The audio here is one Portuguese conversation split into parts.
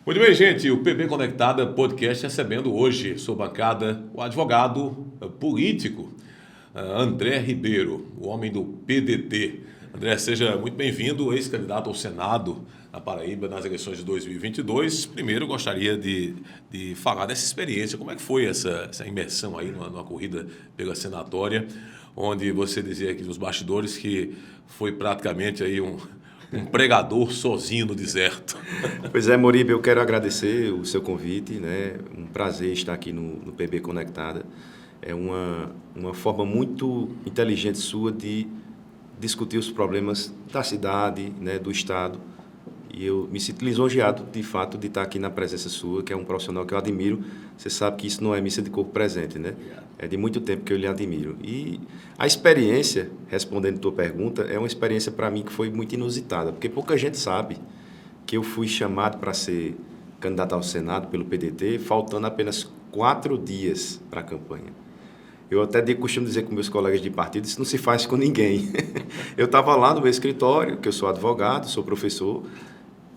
Muito bem, gente. O PB Conectada Podcast recebendo hoje, sua bancada, o advogado político André Ribeiro, o homem do PDT. André, seja muito bem-vindo, ex-candidato ao Senado na Paraíba nas eleições de 2022. Primeiro, gostaria de falar dessa experiência. Como é que foi essa imersão aí numa corrida pela senatória, onde você dizia aqui nos bastidores que foi praticamente aí um pregador sozinho no deserto. Pois é, Moriba, eu quero agradecer o seu convite, né? Um prazer estar aqui no PB Conectada. É uma forma muito inteligente sua de discutir os problemas da cidade, né, do Estado. E eu me sinto lisonjeado, de fato, de estar aqui na presença sua, que é um profissional que eu admiro. Você sabe que isso não é missa de corpo presente, né? É de muito tempo que eu lhe admiro. E a experiência, respondendo a tua pergunta, é uma experiência para mim que foi muito inusitada, porque pouca gente sabe que eu fui chamado para ser candidato ao Senado pelo PDT, faltando apenas 4 dias para a campanha. Eu até costumo dizer com meus colegas de partido, isso não se faz com ninguém. Eu estava lá no meu escritório, que eu sou advogado, sou professor,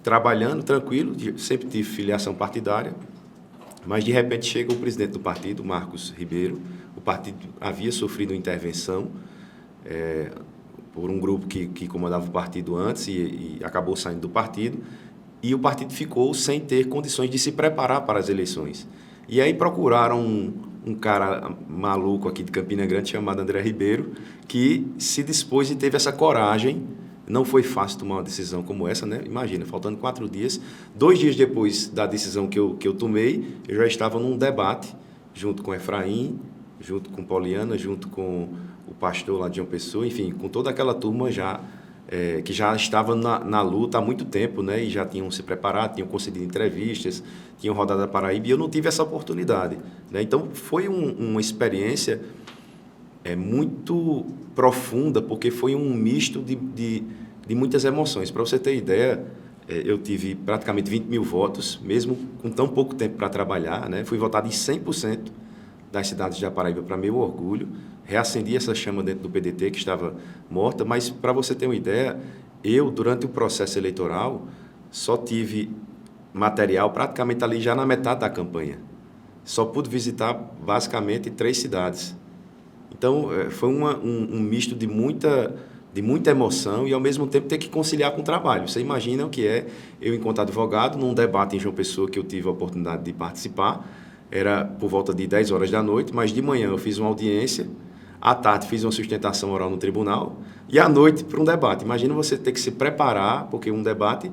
trabalhando tranquilo, sempre tive filiação partidária, mas de repente chega o presidente do partido, Marcos Ribeiro. O partido havia sofrido intervenção por um grupo que comandava o partido antes e acabou saindo do partido, e o partido ficou sem ter condições de se preparar para as eleições. E aí procuraram um cara maluco aqui de Campina Grande chamado André Ribeiro, que se dispôs e teve essa coragem. Não foi fácil tomar uma decisão como essa, né? Imagina, faltando 4 dias. 2 dias depois da decisão que eu tomei, eu já estava num debate, junto com Efraim, junto com Poliana, junto com o pastor lá de João Pessoa, enfim, com toda aquela turma que já estava na luta há muito tempo, né? E já tinham se preparado, tinham concedido entrevistas, tinham rodado a Paraíba, e eu não tive essa oportunidade, né? Então, foi uma experiência muito profunda, porque foi um misto de muitas emoções. Para você ter ideia, eu tive praticamente 20 mil votos, mesmo com tão pouco tempo para trabalhar, né? Fui votado em 100% das cidades da Paraíba, para meu orgulho. Reacendi essa chama dentro do PDT, que estava morta, mas, para você ter uma ideia, eu, durante o processo eleitoral, só tive material praticamente ali já na metade da campanha. Só pude visitar, basicamente, 3 cidades. Então, foi um misto de muita emoção e, ao mesmo tempo, ter que conciliar com o trabalho. Você imagina o que é eu, enquanto advogado, num debate em João Pessoa que eu tive a oportunidade de participar. Era por volta de 10 horas da noite, mas de manhã eu fiz uma audiência, à tarde fiz uma sustentação oral no tribunal e à noite para um debate. Imagina você ter que se preparar, porque um debate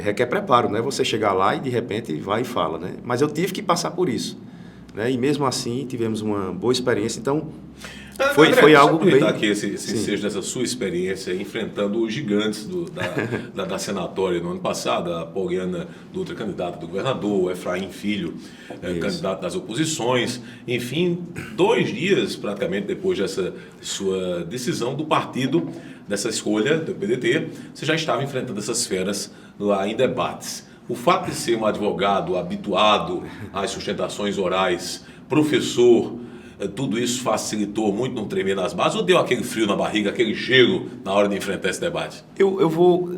requer preparo, né? Você chegar lá e, de repente, vai e fala, né? Mas eu tive que passar por isso, né? E mesmo assim tivemos uma boa experiência. Então, foi algo bem... que esse seja dessa sua experiência enfrentando os gigantes da senatória no ano passado, a Poliana Dutra, candidata do governador, o Efraim Filho, candidato das oposições. Enfim, 2 dias praticamente depois dessa sua decisão do partido, dessa escolha do PDT, você já estava enfrentando essas feras lá em debates. O fato de ser um advogado habituado às sustentações orais, professor, tudo isso facilitou muito não tremer nas bases ou deu aquele frio na barriga, aquele gelo na hora de enfrentar esse debate? Eu vou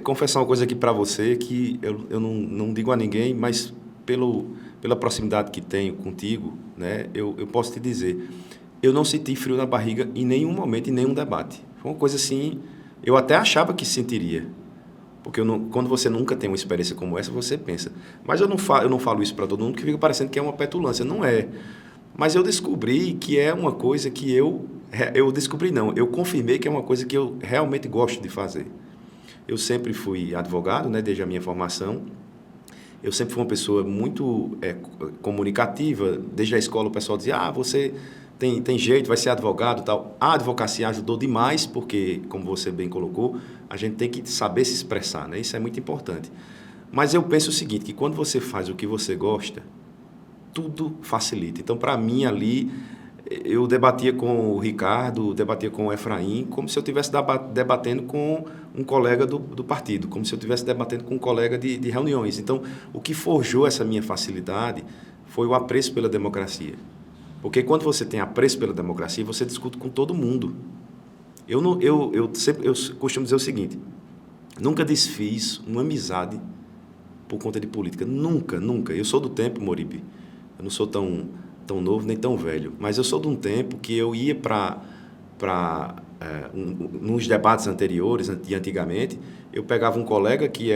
confessar uma coisa aqui para você que eu não digo a ninguém, mas pela proximidade que tenho contigo, né, eu posso te dizer, eu não senti frio na barriga em nenhum momento, em nenhum debate. Foi uma coisa assim, eu até achava que sentiria, porque quando você nunca tem uma experiência como essa, você pensa. Mas eu não falo isso para todo mundo, porque fica parecendo que é uma petulância. Não é. Mas eu descobri que é uma coisa que eu confirmei que é uma coisa que eu realmente gosto de fazer. Eu sempre fui advogado, né, desde a minha formação. Eu sempre fui uma pessoa muito comunicativa. Desde a escola o pessoal dizia, você tem jeito, vai ser advogado e tal. A advocacia ajudou demais, porque, como você bem colocou, a gente tem que saber se expressar, né? Isso é muito importante. Mas eu penso o seguinte, que quando você faz o que você gosta, tudo facilita. Então, para mim, ali, eu debatia com o Ricardo, debatia com o Efraim, como se eu estivesse debatendo com um colega do partido, como se eu estivesse debatendo com um colega de reuniões. Então, o que forjou essa minha facilidade foi o apreço pela democracia. Porque quando você tem apreço pela democracia, você discute com todo mundo. Eu costumo dizer o seguinte, nunca desfiz uma amizade por conta de política. Nunca, nunca. Eu sou do tempo, Moribe, eu não sou tão novo nem tão velho, mas eu sou de um tempo que eu ia nos debates anteriores, de antigamente, eu pegava um colega que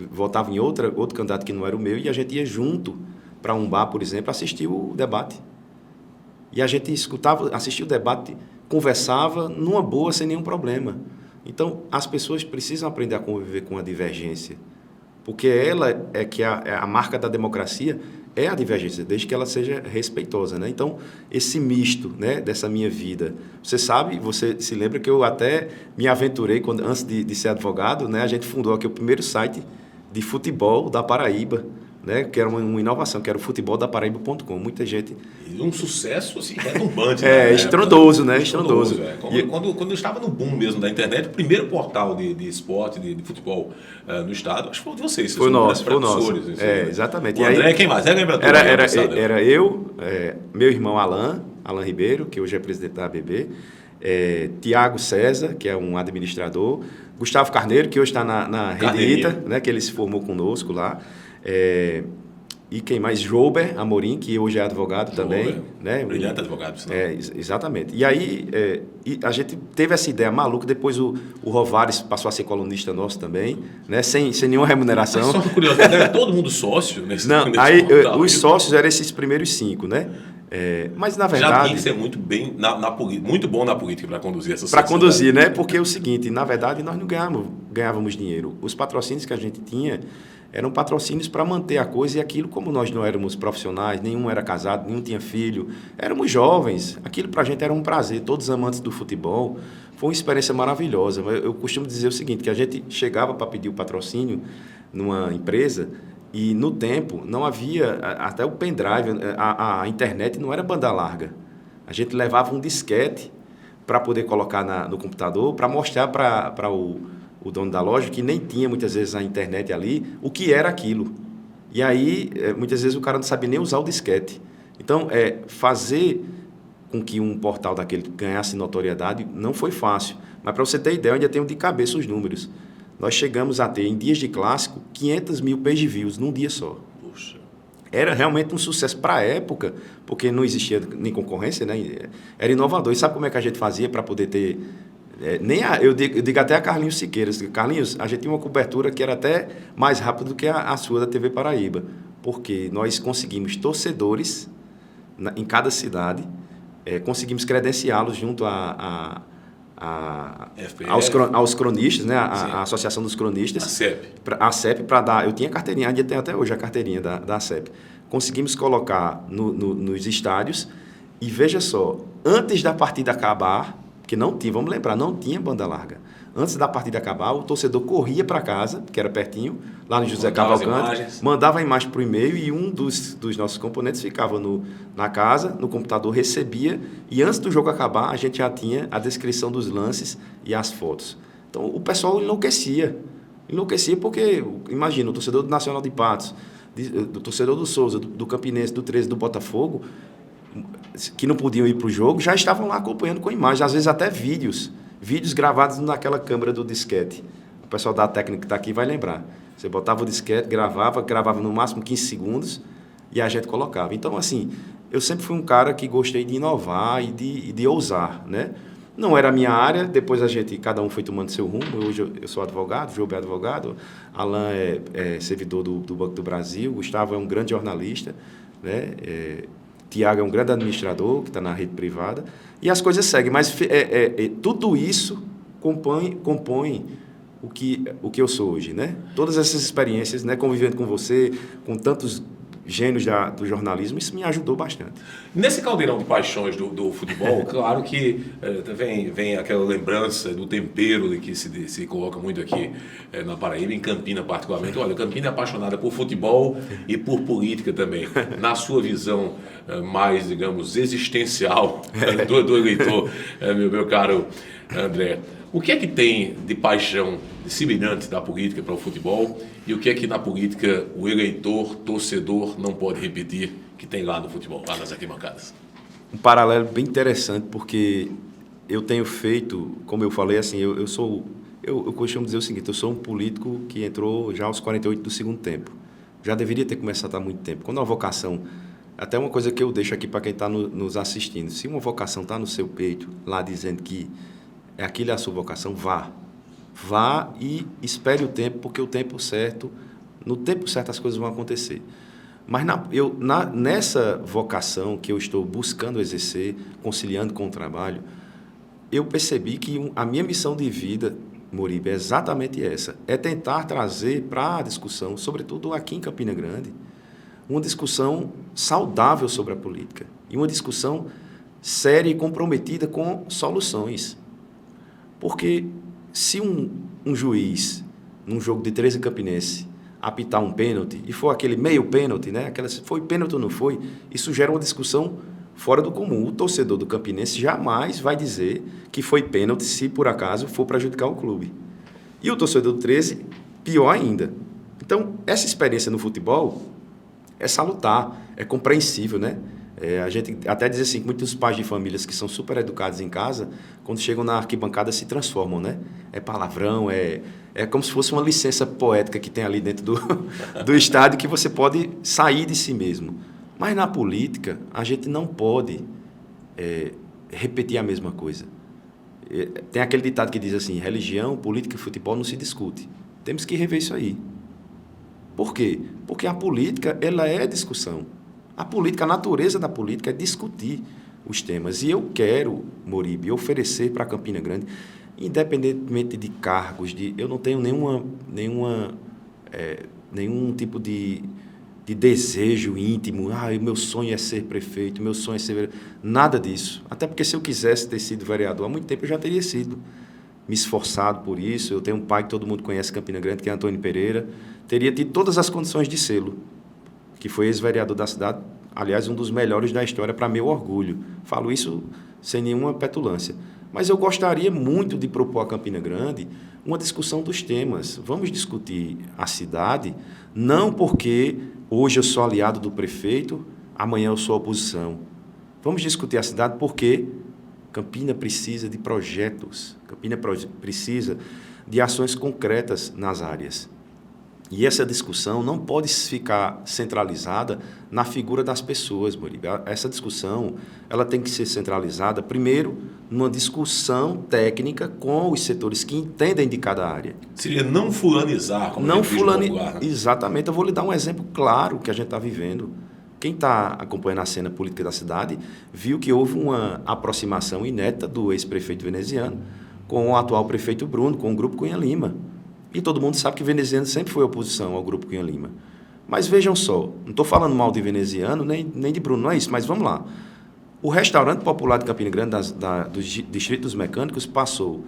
votava em outro candidato que não era o meu e a gente ia junto para um bar, por exemplo, assistir o debate. E a gente assistia o debate, conversava numa boa, sem nenhum problema. Então, as pessoas precisam aprender a conviver com a divergência, porque ela é que a marca da democracia é a divergência, desde que ela seja respeitosa, né? Então, esse misto, né, dessa minha vida. Você sabe, você se lembra que eu até me aventurei, antes de ser advogado, né, a gente fundou aqui o primeiro site de futebol da Paraíba, né, que era uma inovação, que era o futeboldaparaíba.com. Muita gente... E um sucesso, assim, retumbante. Estrondoso, né? Estrondoso. Quando eu estava no boom mesmo da internet, o primeiro portal de esporte, de futebol no estado, acho que foi de vocês. Foi nosso. Exatamente. O André, quem mais? Era eu, meu irmão Alan Ribeiro, que hoje é presidente da ABB, Tiago César, que é um administrador, Gustavo Carneiro, que hoje está na Rede ITA, né, que ele se formou conosco lá, e quem mais? Jouber Amorim, que hoje é advogado também. Né? Brilhante advogado, senão. Exatamente. E aí, a gente teve essa ideia maluca, depois o Rovares passou a ser colunista nosso também, né? sem nenhuma remuneração. Mas só curiosidade, era todo mundo sócio nesse aí portal, os sócios eram esses primeiros 5, né? Mas, na verdade... Já tem que ser muito bem muito bom na política para conduzir essa sociedade. Para conduzir, né? Porque é o seguinte, na verdade, nós não ganhávamos dinheiro. Os patrocínios que a gente tinha eram patrocínios para manter a coisa, e aquilo, como nós não éramos profissionais, nenhum era casado, nenhum tinha filho, éramos jovens, aquilo para a gente era um prazer, todos amantes do futebol, foi uma experiência maravilhosa. Eu costumo dizer o seguinte, que a gente chegava para pedir o patrocínio numa empresa e, no tempo, não havia, até o pendrive, a internet não era banda larga. A gente levava um disquete para poder colocar no computador, para mostrar para o dono da loja, que nem tinha muitas vezes a internet ali, o que era aquilo. E aí, muitas vezes o cara não sabia nem usar o disquete. Então, fazer com que um portal daquele ganhasse notoriedade não foi fácil. Mas, para você ter ideia, eu ainda tenho de cabeça os números. Nós chegamos a ter, em dias de clássico, 500 mil page views num dia só. Puxa. Era realmente um sucesso para a época, porque não existia nem concorrência, né? Era inovador. E sabe como é que a gente fazia para poder ter... eu digo até a Carlinhos Siqueira. Carlinhos, a gente tinha uma cobertura que era até mais rápida do que a sua da TV Paraíba, porque nós conseguimos torcedores em cada cidade, conseguimos credenciá-los junto aos cronistas, né? A Associação dos Cronistas. A CEP, para dar... Eu tinha carteirinha, ainda tenho até hoje a carteirinha da CEP. Conseguimos colocar nos estádios e, veja só, antes da partida acabar... que não tinha, vamos lembrar, não tinha banda larga. Antes da partida acabar, o torcedor corria para casa, que era pertinho, lá no José Cavalcante, mandava a imagem para o e-mail e um dos nossos componentes ficava na casa, no computador, recebia, e antes do jogo acabar, a gente já tinha a descrição dos lances e as fotos. Então, o pessoal enlouquecia porque, imagina, o torcedor do Nacional de Patos, do torcedor do Souza, do Campinense, do 13, do Botafogo, que não podiam ir para o jogo, já estavam lá acompanhando com imagens, às vezes até vídeos gravados naquela câmera do disquete. O pessoal da técnica que está aqui vai lembrar. Você botava o disquete, gravava no máximo 15 segundos e a gente colocava. Então, assim, eu sempre fui um cara que gostei de inovar e de ousar, né? Não era a minha área, depois cada um foi tomando seu rumo. Hoje eu sou advogado, João é advogado, Alan é servidor do Banco do Brasil, Gustavo é um grande jornalista, né? Tiago é um grande administrador, que está na rede privada, e as coisas seguem, mas tudo isso compõe o que eu sou hoje, né? Todas essas experiências, né, convivendo com você, com tantos gênios do jornalismo, isso me ajudou bastante. Nesse caldeirão de paixões do futebol, claro que vem aquela lembrança do tempero de que se coloca muito aqui na Paraíba, em Campina particularmente. Olha, Campina é apaixonada por futebol e por política também. Na sua visão mais, digamos, existencial do eleitor, meu caro André, o que é que tem de paixão semelhante da política para o futebol e o que é que na política o eleitor, torcedor não pode repetir que tem lá no futebol, lá nas arquibancadas? Um paralelo bem interessante, porque eu tenho feito, como eu falei, assim, eu costumo dizer o seguinte, eu sou um político que entrou já aos 48 do segundo tempo. Já deveria ter começado há muito tempo. Quando uma vocação... Até uma coisa que eu deixo aqui para quem está nos assistindo. Se uma vocação está no seu peito, lá dizendo que aquilo é a sua vocação, vá. Vá e espere o tempo, porque o tempo certo, no tempo certo as coisas vão acontecer. Mas nessa vocação que eu estou buscando exercer, conciliando com o trabalho, eu percebi que a minha missão de vida, Moribe, é exatamente essa. É tentar trazer para a discussão, sobretudo aqui em Campina Grande, uma discussão saudável sobre a política e uma discussão séria e comprometida com soluções. Porque se um juiz, num jogo de 13 Campinense, apitar um pênalti, e for aquele meio pênalti, né? Foi pênalti ou não foi, isso gera uma discussão fora do comum. O torcedor do Campinense jamais vai dizer que foi pênalti se, por acaso, for prejudicar o clube. E o torcedor do 13, pior ainda. Então, essa experiência no futebol é salutar, é compreensível, né? A gente até diz assim, que muitos pais de famílias que são super educados em casa, quando chegam na arquibancada se transformam, né? É palavrão, é como se fosse uma licença poética que tem ali dentro do estádio, que você pode sair de si mesmo. Mas na política, a gente não pode repetir a mesma coisa. Tem aquele ditado que diz assim, religião, política e futebol não se discute. Temos que rever isso aí. Por quê? Porque a política, ela é discussão. A política, a natureza da política é discutir os temas. E eu quero, Moribe, oferecer para Campina Grande, independentemente de cargos, eu não tenho nenhum tipo de desejo íntimo, meu sonho é ser prefeito, meu sonho é ser vereador. Nada disso. Até porque se eu quisesse ter sido vereador há muito tempo, eu já teria sido. Me esforçado por isso. Eu tenho um pai que todo mundo conhece em Campina Grande, que é Antônio Pereira. Teria tido todas as condições de sê-lo, que foi ex-vereador da cidade, aliás, um dos melhores da história, para meu orgulho. Falo isso sem nenhuma petulância. Mas eu gostaria muito de propor a Campina Grande uma discussão dos temas. Vamos discutir a cidade, não porque hoje eu sou aliado do prefeito, amanhã eu sou oposição. Vamos discutir a cidade porque Campina precisa de projetos, Campina precisa de ações concretas nas áreas. E essa discussão não pode ficar centralizada na figura das pessoas, Moribe. Essa discussão ela tem que ser centralizada, primeiro, numa discussão técnica com os setores que entendem de cada área. Seria não fulanizar, como não fulanizar, né? Exatamente. Eu vou lhe dar um exemplo claro que a gente está vivendo. Quem está acompanhando a cena política da cidade viu que houve uma aproximação inédita do ex-prefeito veneziano com o atual prefeito Bruno, com o Grupo Cunha Lima. E todo mundo sabe que veneziano sempre foi oposição ao Grupo Cunha Lima. Mas vejam só, não estou falando mal de veneziano, nem de Bruno, não é isso, mas vamos lá. O restaurante popular de Campina Grande, dos distritos mecânicos, passou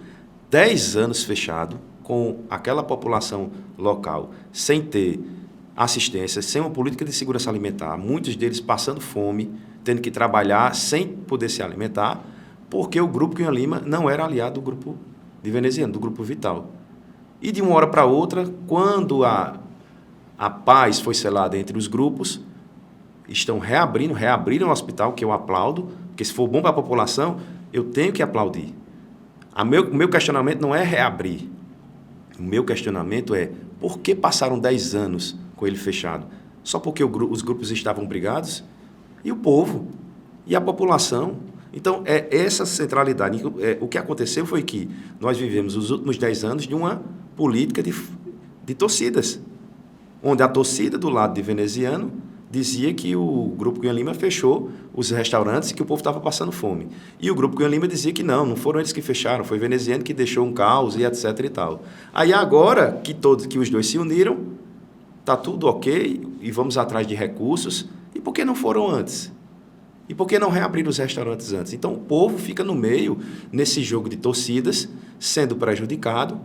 10 anos fechado com aquela população local, sem ter assistência, sem uma política de segurança alimentar, muitos deles passando fome, tendo que trabalhar sem poder se alimentar, porque o Grupo Cunha Lima não era aliado do Grupo de veneziano, do Grupo Vital. E de uma hora para outra, quando a paz foi selada entre os grupos, estão reabriram o hospital, que eu aplaudo, porque se for bom para a população, eu tenho que aplaudir. O meu questionamento não é reabrir. O meu questionamento é, por que passaram 10 anos com ele fechado? Só porque os grupos estavam brigados? E o povo? E a população? Então, é essa centralidade. O que aconteceu foi que nós vivemos os últimos 10 anos de uma política de torcidas, onde a torcida do lado de veneziano dizia que o Grupo Cunha Lima fechou os restaurantes e que o povo estava passando fome. E o Grupo Cunha Lima dizia que não foram eles que fecharam, foi veneziano que deixou um caos e etc e tal. Aí agora que os dois se uniram, está tudo ok e vamos atrás de recursos. E por que não foram antes? E por que não reabrir os restaurantes antes? Então o povo fica no meio, nesse jogo de torcidas, sendo prejudicado,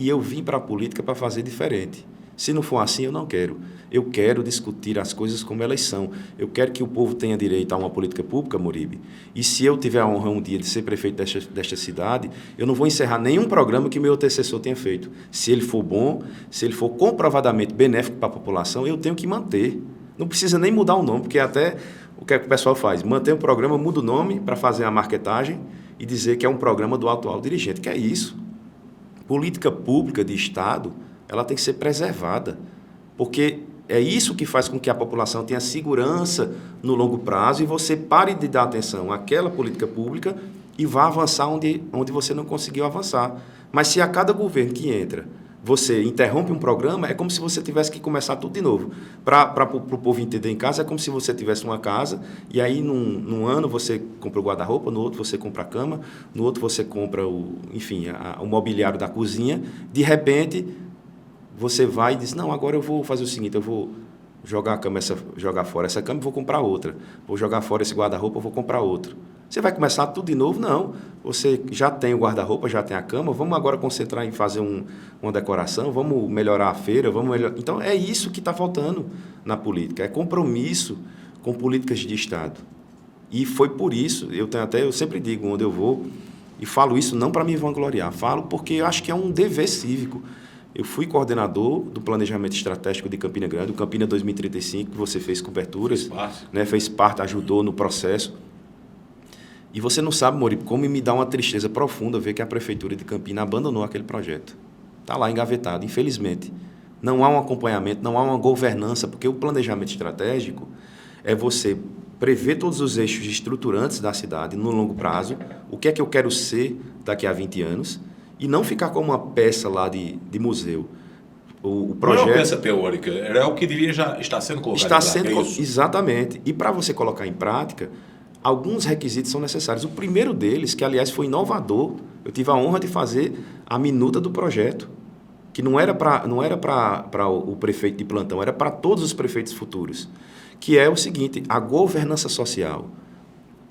e eu vim para a política para fazer diferente. Se não for assim, eu não quero. Eu quero discutir as coisas como elas são. Eu quero que o povo tenha direito a uma política pública, Moribe. E se eu tiver a honra um dia de ser prefeito desta cidade, eu não vou encerrar nenhum programa que meu antecessor tenha feito. Se ele for bom, se ele for comprovadamente benéfico para a população, eu tenho que manter. Não precisa nem mudar o nome, porque até o que é que o pessoal faz? Mantém o programa, muda o nome para fazer a marketagem e dizer que é um programa do atual dirigente. Que é isso? Política pública de Estado, ela tem que ser preservada, porque É isso que faz com que a população tenha segurança no longo prazo e você pare de dar atenção àquela política pública e vá avançar onde você não conseguiu avançar. Mas se a cada governo que entra você interrompe um programa, é como se você tivesse que começar tudo de novo. Para o povo entender em casa, é como se você tivesse uma casa e aí num ano você compra o guarda-roupa, no outro você compra a cama, no outro você compra o mobiliário da cozinha. De repente, você vai e diz, não, agora eu vou fazer o seguinte, eu vou jogar fora essa cama e vou comprar outra. Vou jogar fora esse guarda-roupa, vou comprar outro. Você vai começar tudo de novo? Não. Você já tem o guarda-roupa, já tem a cama, vamos agora concentrar em fazer uma decoração, vamos melhorar a feira, Então, é isso que está faltando na política, é compromisso com políticas de Estado. E foi por isso, eu sempre digo onde eu vou, e falo isso não para me vangloriar, falo porque eu acho que é um dever cívico. Eu fui coordenador do Planejamento Estratégico de Campina Grande, o Campina 2035, que você fez coberturas, fez parte, ajudou no processo. E você não sabe, Moripe, como me dá uma tristeza profunda ver que a Prefeitura de Campina abandonou aquele projeto. Está lá engavetado, infelizmente. Não há um acompanhamento, não há uma governança, porque o planejamento estratégico é você prever todos os eixos estruturantes da cidade no longo prazo, o que é que eu quero ser daqui a 20 anos, e não ficar como uma peça lá de museu. O projeto, não é uma peça teórica, é o que devia já estar sendo colocado em prática. Exatamente. E para você colocar em prática, alguns requisitos são necessários. O primeiro deles, que aliás foi inovador, eu tive a honra de fazer a minuta do projeto, que não era para o prefeito de plantão, era para todos os prefeitos futuros, que é o seguinte, a governança social.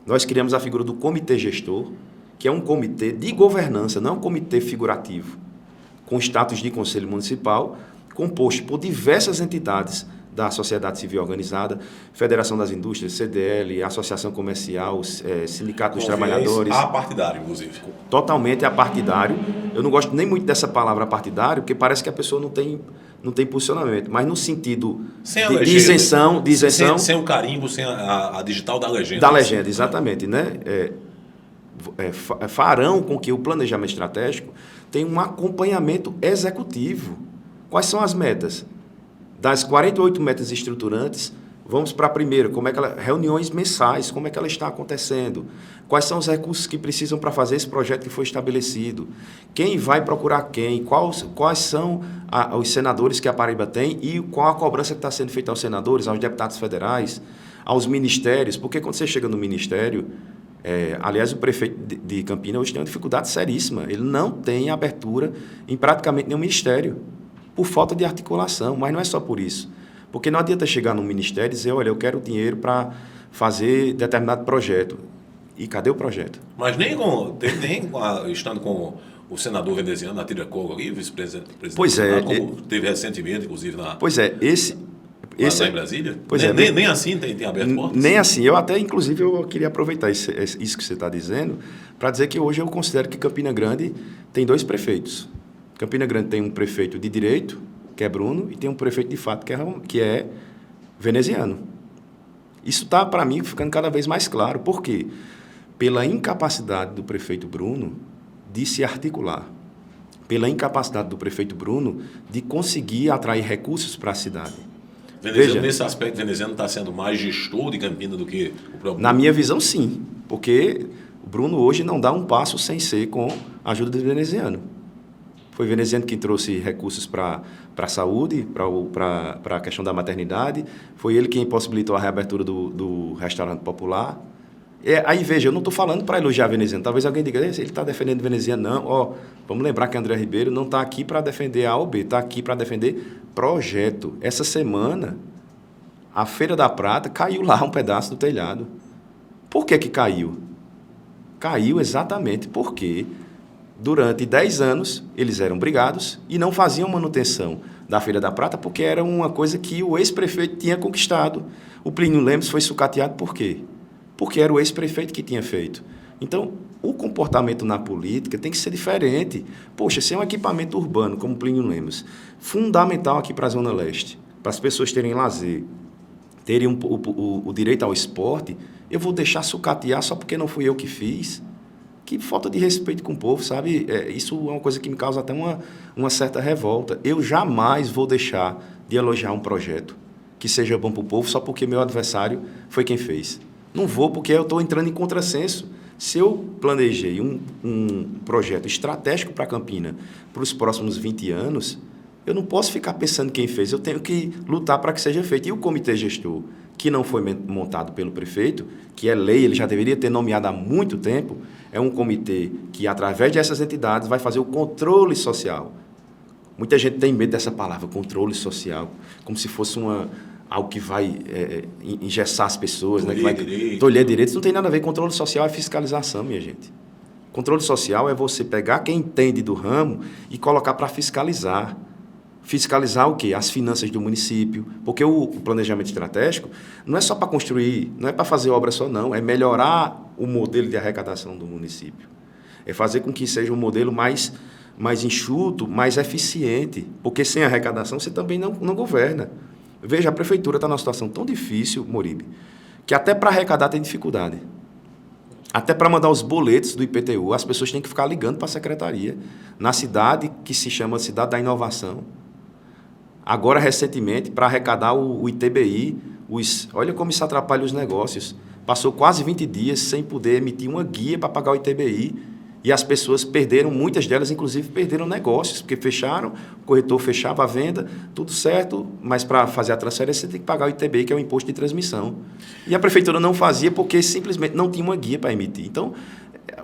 Nós criamos a figura do comitê gestor, que é um comitê de governança, não é um comitê figurativo, com status de conselho municipal, composto por diversas entidades da sociedade civil organizada, Federação das Indústrias, CDL, Associação Comercial, Sindicato dos Trabalhadores. Apartidário, inclusive. Totalmente apartidário. Eu não gosto nem muito dessa palavra apartidário, porque parece que a pessoa não tem posicionamento, mas no sendo de isenção... Sem o carimbo, sem a digital da legenda. Da legenda, exatamente. Né? Farão com que o planejamento estratégico tenha um acompanhamento executivo. Quais são as metas? Das 48 metas estruturantes, vamos para a primeira, reuniões mensais, como é que ela está acontecendo? Quais são os recursos que precisam para fazer esse projeto que foi estabelecido? Quem vai procurar quem? Quais são os senadores que a Paraíba tem e qual a cobrança que está sendo feita aos senadores, aos deputados federais, aos ministérios? Porque quando você chega no ministério, aliás, o prefeito de Campina hoje tem uma dificuldade seríssima. Ele não tem abertura em praticamente nenhum ministério, por falta de articulação, mas não é só por isso. Porque não adianta chegar no ministério e dizer, olha, eu quero dinheiro para fazer determinado projeto. E cadê o projeto? Mas estando com o senador veneziano, Natília Koga, vice-presidente, pois como teve recentemente, inclusive, esse lá em Brasília? Pois nem assim tem aberto portas? Nem assim. Inclusive, eu queria aproveitar isso que você está dizendo para dizer que hoje eu considero que Campina Grande tem 2 prefeitos. Campina Grande tem um prefeito de direito, que é Bruno, e tem um prefeito de fato, que é veneziano. Isso está, para mim, ficando cada vez mais claro. Por quê? Pela incapacidade do prefeito Bruno de se articular. Pela incapacidade do prefeito Bruno de conseguir atrair recursos para a cidade. Nesse aspecto, veneziano está sendo mais gestor de Campina do que o próprio... Na minha visão, sim. Porque o Bruno hoje não dá um passo sem ser com a ajuda do veneziano. Foi o veneziano quem trouxe recursos para a saúde, para a questão da maternidade. Foi ele quem possibilitou a reabertura do restaurante popular. Aí, veja, eu não estou falando para elogiar veneziano. Talvez alguém diga, ele está defendendo veneziano. Não, vamos lembrar que André Ribeiro não está aqui para defender A ou B, está aqui para defender projeto. Essa semana, a Feira da Prata caiu lá um pedaço do telhado. Por que caiu? Caiu exatamente porque... Durante 10 anos, eles eram brigados e não faziam manutenção da Feira da Prata porque era uma coisa que o ex-prefeito tinha conquistado. O Plínio Lemos foi sucateado por quê? Porque era o ex-prefeito que tinha feito. Então, o comportamento na política tem que ser diferente. Poxa, se é um equipamento urbano, como o Plínio Lemos, fundamental aqui para a Zona Leste, para as pessoas terem lazer, terem o direito ao esporte, eu vou deixar sucatear só porque não fui eu que fiz? Que falta de respeito com o povo, sabe? Isso é uma coisa que me causa até uma certa revolta. Eu jamais vou deixar de elogiar um projeto. que seja bom para o povo só porque meu adversário foi quem fez. Não vou porque eu estou entrando em contrassenso. Se eu planejei um projeto estratégico para Campina para os próximos 20 anos, eu não posso ficar pensando quem fez, eu tenho que lutar para que seja feito. E o comitê gestor, que não foi montado pelo prefeito, que é lei, ele já deveria ter nomeado há muito tempo, é um comitê que, através dessas entidades, vai fazer o controle social. Muita gente tem medo dessa palavra, controle social, como se fosse algo que vai engessar as pessoas. Tolher direitos. Não tem nada a ver. Controle social é fiscalização, minha gente. Controle social é você pegar quem entende do ramo e colocar para fiscalizar. Fiscalizar o quê? As finanças do município. Porque o planejamento estratégico não é só para construir, não é para fazer obra só, não. É melhorar o modelo de arrecadação do município. É fazer com que seja um modelo mais enxuto, mais eficiente. Porque sem arrecadação você também não governa. Veja, a prefeitura está numa situação tão difícil, Moribe, que até para arrecadar tem dificuldade. Até para mandar os boletos do IPTU, as pessoas têm que ficar ligando para a secretaria. Na cidade que se chama Cidade da Inovação. Agora, recentemente, para arrecadar o ITBI, olha como isso atrapalha os negócios. Passou quase 20 dias sem poder emitir uma guia para pagar o ITBI. E as pessoas perderam, muitas delas, inclusive, perderam negócios, porque fecharam, o corretor fechava a venda, tudo certo, mas para fazer a transferência você tem que pagar o ITBI, que é o imposto de transmissão. E a prefeitura não fazia porque simplesmente não tinha uma guia para emitir. Então,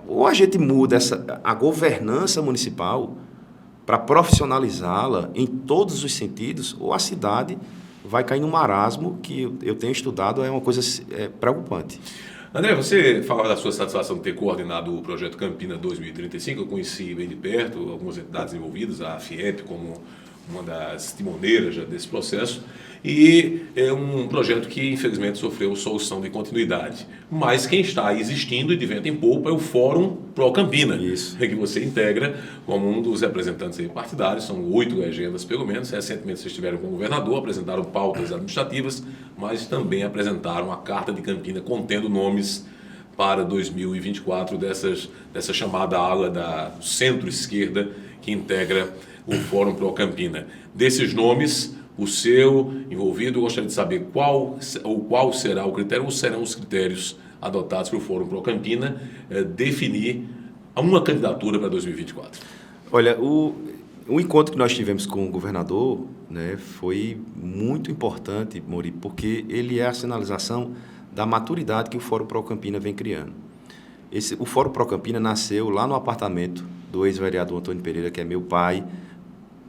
ou a gente muda a governança municipal para profissionalizá-la em todos os sentidos, ou a cidade vai cair num marasmo que eu tenho estudado, é uma coisa preocupante. André, você falava da sua satisfação de ter coordenado o projeto Campina 2035, eu conheci bem de perto algumas entidades envolvidas, a FIEP como uma das timoneiras desse processo, e é um projeto que infelizmente sofreu solução de continuidade. Mas quem está existindo e de vento em polpa é o Fórum Pro Campina, que você integra como um dos representantes partidários, são 8 legendas pelo menos. Recentemente vocês estiveram com o governador, apresentaram pautas administrativas, mas também apresentaram a Carta de Campina contendo nomes para 2024 dessa chamada ala da centro-esquerda que integra o Fórum Pro Campina. Desses nomes, o seu envolvido, eu gostaria de saber qual será o critério, ou serão os critérios adotados para o Fórum Pro Campina definir uma candidatura para 2024. Olha, o encontro que nós tivemos com o governador, né, foi muito importante, Mori, porque ele é a sinalização da maturidade que o Fórum Pro Campina vem criando. O Fórum Pro Campina nasceu lá no apartamento do ex-vereador Antônio Pereira, que é meu pai,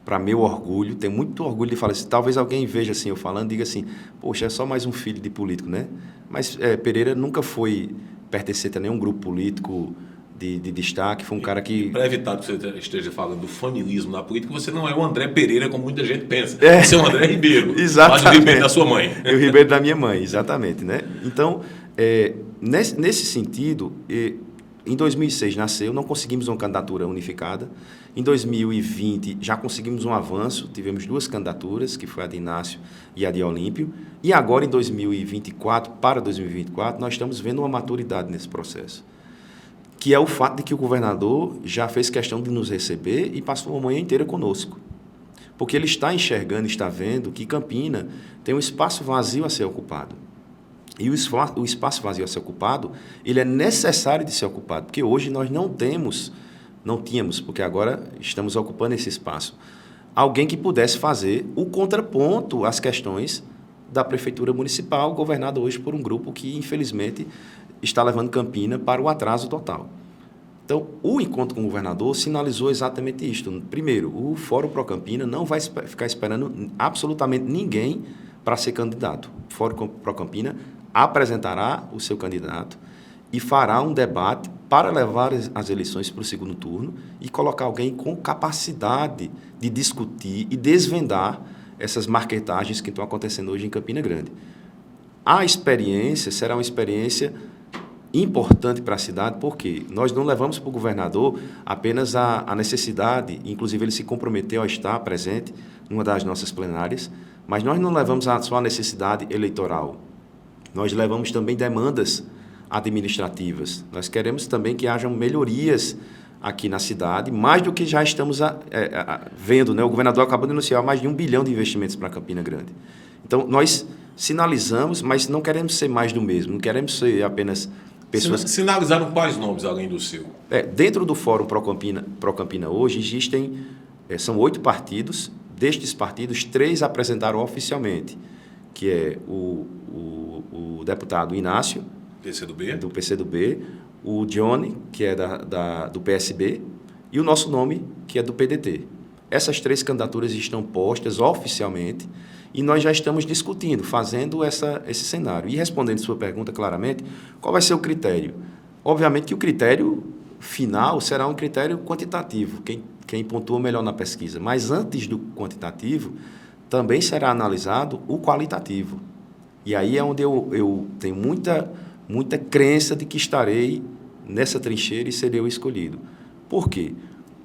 para meu orgulho, tenho muito orgulho de falar isso. Talvez alguém veja assim, eu falando, diga assim, poxa, é só mais um filho de político, né? Mas Pereira nunca foi pertencente a nenhum grupo político de destaque, foi um cara que... Para evitar que você esteja falando do familismo na política, você não é o André Pereira, como muita gente pensa. Você é o André Ribeiro. Exatamente. Mas o Ribeiro da sua mãe. E o Ribeiro da minha mãe, exatamente, né? Então, nesse sentido, em 2006 nasceu, não conseguimos uma candidatura unificada. Em 2020 já conseguimos um avanço, tivemos 2 candidaturas, que foi a de Inácio e a de Olímpio. E agora, em 2024, para 2024, nós estamos vendo uma maturidade nesse processo, que é o fato de que o governador já fez questão de nos receber e passou a manhã inteira conosco. Porque ele está enxergando, está vendo que Campina tem um espaço vazio a ser ocupado. E o espaço vazio a ser ocupado, ele é necessário de ser ocupado, porque hoje nós não tínhamos, porque agora estamos ocupando esse espaço, alguém que pudesse fazer o contraponto às questões da Prefeitura Municipal, governada hoje por um grupo que, infelizmente, está levando Campina para o atraso total. Então, o encontro com o governador sinalizou exatamente isto. Primeiro, o Fórum Pro Campina não vai ficar esperando absolutamente ninguém para ser candidato. O Fórum Pro Campina apresentará o seu candidato e fará um debate para levar as eleições para o segundo turno e colocar alguém com capacidade de discutir e desvendar essas marketagens que estão acontecendo hoje em Campina Grande. A experiência será uma experiência importante para a cidade, porque nós não levamos para o governador apenas a necessidade, inclusive ele se comprometeu a estar presente numa das nossas plenárias, mas nós não levamos só a necessidade eleitoral. Nós levamos também demandas administrativas. Nós queremos também que hajam melhorias aqui na cidade, mais do que já estamos vendo, né? O governador acabou de anunciar mais de 1 bilhão de investimentos para Campina Grande. Então, nós sinalizamos, mas não queremos ser mais do mesmo, não queremos ser apenas pessoas... Sinalizaram quais nomes além do seu? Dentro do Fórum Procampina hoje existem, são 8 partidos. Destes partidos, 3 apresentaram oficialmente, que é o deputado Inácio, do PCdoB, o Johnny, que é do PSB, e o nosso nome, que é do PDT. Essas 3 candidaturas estão postas oficialmente e nós já estamos discutindo, fazendo esse cenário. E respondendo sua pergunta claramente, qual vai ser o critério? Obviamente que o critério final será um critério quantitativo, quem pontua melhor na pesquisa. Mas antes do quantitativo, também será analisado o qualitativo. E aí é onde eu tenho muita crença de que estarei nessa trincheira e serei o escolhido. Por quê?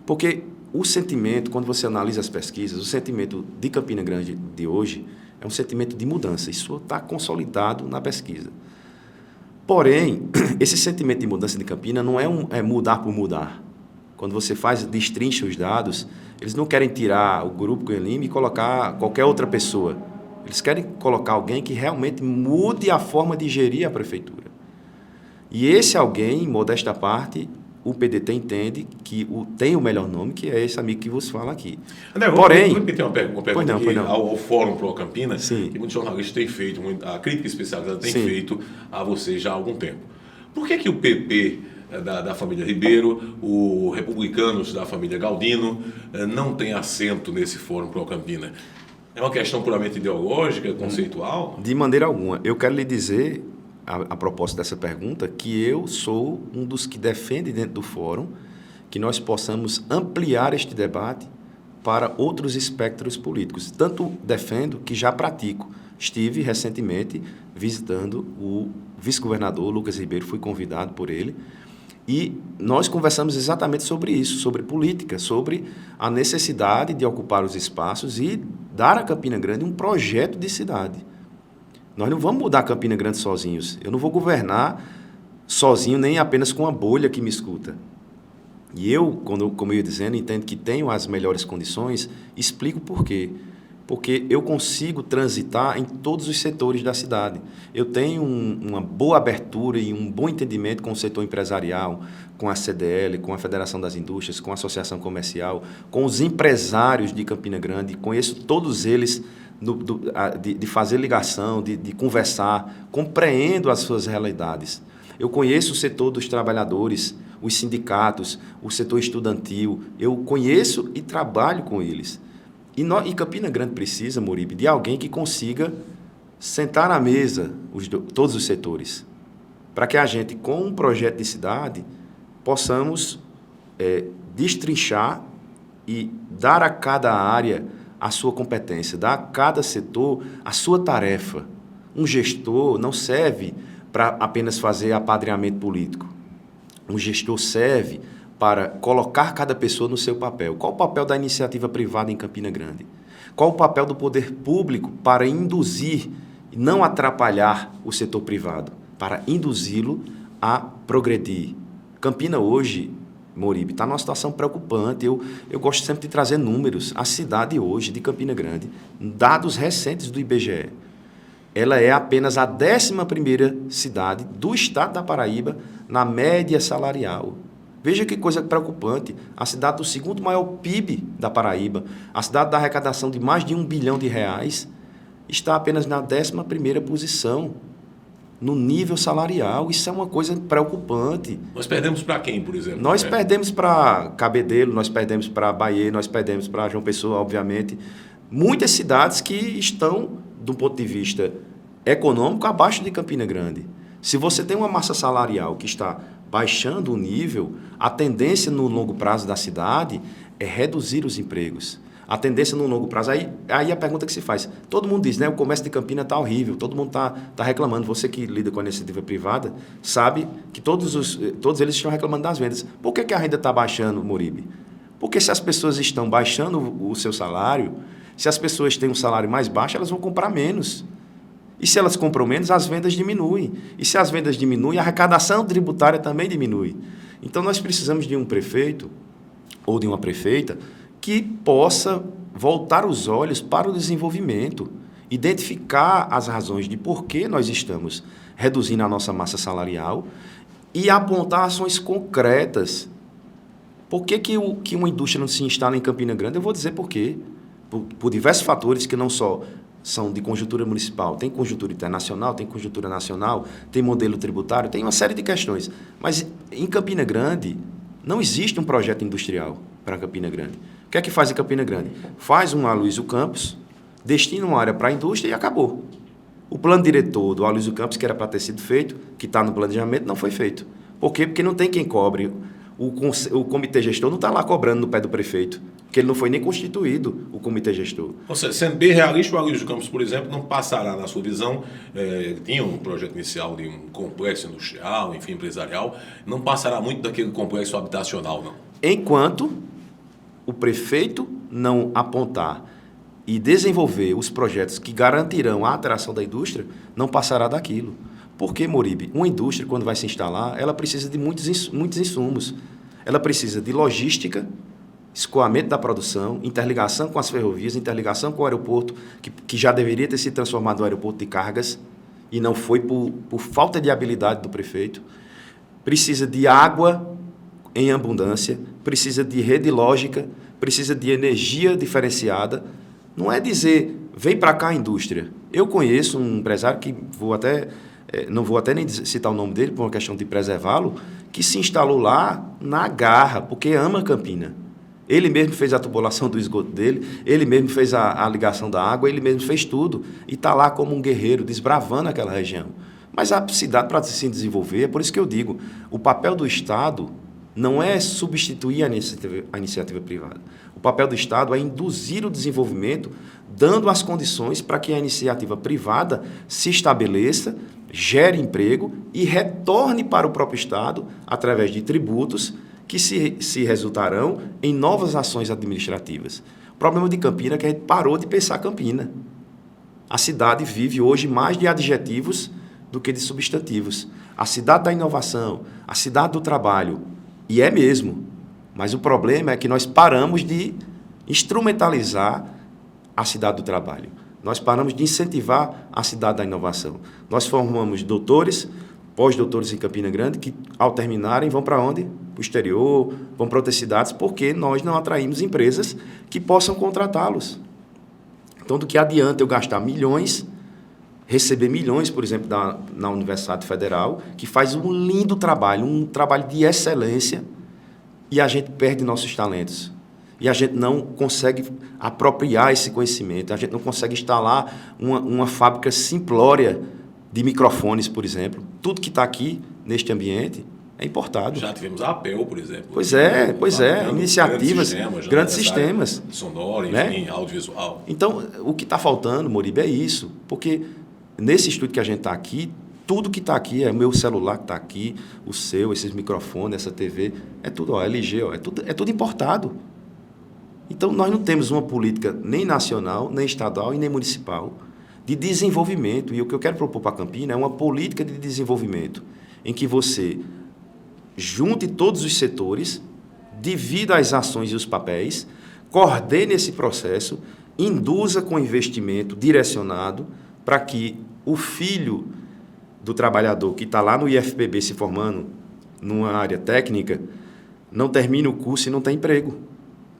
Porque o sentimento, quando você analisa as pesquisas, o sentimento de Campina Grande de hoje é um sentimento de mudança. Isso está consolidado na pesquisa. Porém, esse sentimento de mudança de Campina não é mudar por mudar. Quando você destrincha os dados, eles não querem tirar o grupo Cunha Lima e colocar qualquer outra pessoa. Eles querem colocar alguém que realmente mude a forma de gerir a prefeitura. E esse alguém, modesta parte, o PDT entende que tem o melhor nome, que é esse amigo que vos fala aqui. André, porém, eu tem uma pergunta aqui ao Fórum Procampina, que muitos jornalistas têm feito, a crítica especializada tem feito a você já há algum tempo. Por que o PP da família Ribeiro, o Republicanos da família Galdino, não tem assento nesse Fórum Procampina? É uma questão puramente ideológica, conceitual? De maneira alguma. Eu quero lhe dizer, a propósito dessa pergunta, que eu sou um dos que defende dentro do fórum que nós possamos ampliar este debate para outros espectros políticos. Tanto defendo que já pratico. Estive recentemente visitando o vice-governador Lucas Ribeiro, fui convidado por ele, e nós conversamos exatamente sobre isso, sobre política, sobre a necessidade de ocupar os espaços e dar a Campina Grande um projeto de cidade. Nós não vamos mudar Campina Grande sozinhos. Eu não vou governar sozinho, nem apenas com a bolha que me escuta. E eu, como eu ia dizendo, entendo que tenho as melhores condições, explico por quê. Porque eu consigo transitar em todos os setores da cidade. Eu tenho uma boa abertura e um bom entendimento com o setor empresarial, com a CDL, com a Federação das Indústrias, com a Associação Comercial, com os empresários de Campina Grande. Conheço todos eles de fazer ligação, de conversar, compreendo as suas realidades. Eu conheço o setor dos trabalhadores, os sindicatos, o setor estudantil. Eu conheço e trabalho com eles. E Campina Grande precisa, Moribe, de alguém que consiga sentar na mesa todos os setores, para que a gente, com um projeto de cidade, possamos destrinchar e dar a cada área a sua competência, dar a cada setor a sua tarefa. Um gestor não serve para apenas fazer apadrinhamento político. Um gestor serve para colocar cada pessoa no seu papel. Qual o papel da iniciativa privada em Campina Grande? Qual o papel do poder público para induzir e não atrapalhar o setor privado, para induzi-lo a progredir? Campina hoje, Moribe, está numa situação preocupante. Eu gosto sempre de trazer números. A cidade hoje de Campina Grande, dados recentes do IBGE, ela é apenas a 11ª cidade do estado da Paraíba na média salarial. Veja que coisa preocupante. A cidade do 2º maior PIB da Paraíba, a cidade da arrecadação de mais de R$1 bilhão, está apenas na 11ª posição no nível salarial. Isso é uma coisa preocupante. Nós perdemos para quem, por exemplo? Nós perdemos para Cabedelo, nós perdemos para Bahia, nós perdemos para João Pessoa, obviamente. Muitas cidades que estão, do ponto de vista econômico, abaixo de Campina Grande. Se você tem uma massa salarial que está baixando o nível, a tendência no longo prazo da cidade é reduzir os empregos. A tendência no longo prazo, aí a pergunta que se faz, todo mundo diz, né, o comércio de Campina está horrível, todo mundo está reclamando. Você que lida com a iniciativa privada sabe que todos eles estão reclamando das vendas. Por que a renda está baixando, Moribe? Porque se as pessoas estão baixando o seu salário, se as pessoas têm um salário mais baixo, elas vão comprar menos. E se elas compram menos, as vendas diminuem. E se as vendas diminuem, a arrecadação tributária também diminui. Então, nós precisamos de um prefeito ou de uma prefeita que possa voltar os olhos para o desenvolvimento identificar as razões de por que nós estamos reduzindo a nossa massa salarial e apontar ações concretas. Por que uma indústria não se instala em Campina Grande? Eu vou dizer por quê. Por diversos fatores que não só são de conjuntura municipal, tem conjuntura internacional, tem conjuntura nacional, tem modelo tributário, tem uma série de questões. Mas em Campina Grande não existe um projeto industrial para Campina Grande. O que é que faz em Campina Grande? Faz um Aloysio Campos, destina uma área para a indústria e acabou. O plano diretor do Aloysio Campos, que era para ter sido feito, que está no planejamento, não foi feito. Por quê? Porque não tem quem cobre. O comitê gestor não está lá cobrando no pé do prefeito, porque ele não foi nem constituído, o comitê gestor. Ou seja, sendo bem realista, o Aloysio Campos, por exemplo, não passará, na sua visão, tinha um projeto inicial de um complexo industrial, enfim, empresarial, não passará muito daquele complexo habitacional, não? Enquanto o prefeito não apontar e desenvolver os projetos que garantirão a atração da indústria, não passará daquilo. Porque, Moribe, uma indústria, quando vai se instalar, ela precisa de muitos insumos. Ela precisa de logística, escoamento da produção, interligação com as ferrovias, interligação com o aeroporto, que já deveria ter se transformado no aeroporto de cargas, e não foi por falta de habilidade do prefeito. Precisa de água em abundância, precisa de rede lógica, precisa de energia diferenciada. Não é dizer, vem para cá a indústria. Eu conheço um empresário que não vou até nem citar o nome dele por uma questão de preservá-lo, que se instalou lá na garra, porque ama Campina. Ele mesmo fez a tubulação do esgoto dele, ele mesmo fez a ligação da água, ele mesmo fez tudo. E está lá como um guerreiro, desbravando aquela região. Mas a cidade, para se desenvolver, é por isso que eu digo, o papel do Estado não é substituir a iniciativa privada. O papel do Estado é induzir o desenvolvimento, dando as condições para que a iniciativa privada se estabeleça, gere emprego e retorne para o próprio Estado através de tributos que se resultarão em novas ações administrativas. O problema de Campina é que a gente parou de pensar Campina. A cidade vive hoje mais de adjetivos do que de substantivos. A cidade da inovação, a cidade do trabalho, e é mesmo. Mas o problema é que nós paramos de instrumentalizar a cidade do trabalho. Nós paramos de incentivar a cidade da inovação. Nós formamos doutores, pós-doutores em Campina Grande, que ao terminarem vão para onde? Para o exterior, vão para outras cidades, porque nós não atraímos empresas que possam contratá-los. Então, do que adianta eu gastar milhões, receber milhões, por exemplo, na Universidade Federal, que faz um lindo trabalho, um trabalho de excelência, e a gente perde nossos talentos. E a gente não consegue apropriar esse conhecimento, a gente não consegue instalar uma fábrica simplória de microfones, por exemplo. Tudo que está aqui, neste ambiente, é importado. Já tivemos a APEL, por exemplo. Pois é, iniciativas, grandes sistemas. Sonoro, enfim, né? Audiovisual. Então, o que está faltando, Moribe, é isso. Porque nesse estúdio que a gente está aqui, tudo que está aqui, é o meu celular que está aqui, o seu, esses microfones, essa TV, é tudo LG, é tudo importado. Então, nós não temos uma política nem nacional, nem estadual e nem municipal de desenvolvimento. E o que eu quero propor para Campina é uma política de desenvolvimento em que você junte todos os setores, divida as ações e os papéis, coordene esse processo, induza com investimento direcionado para que o filho do trabalhador que está lá no IFPB se formando numa área técnica não termine o curso e não tenha emprego.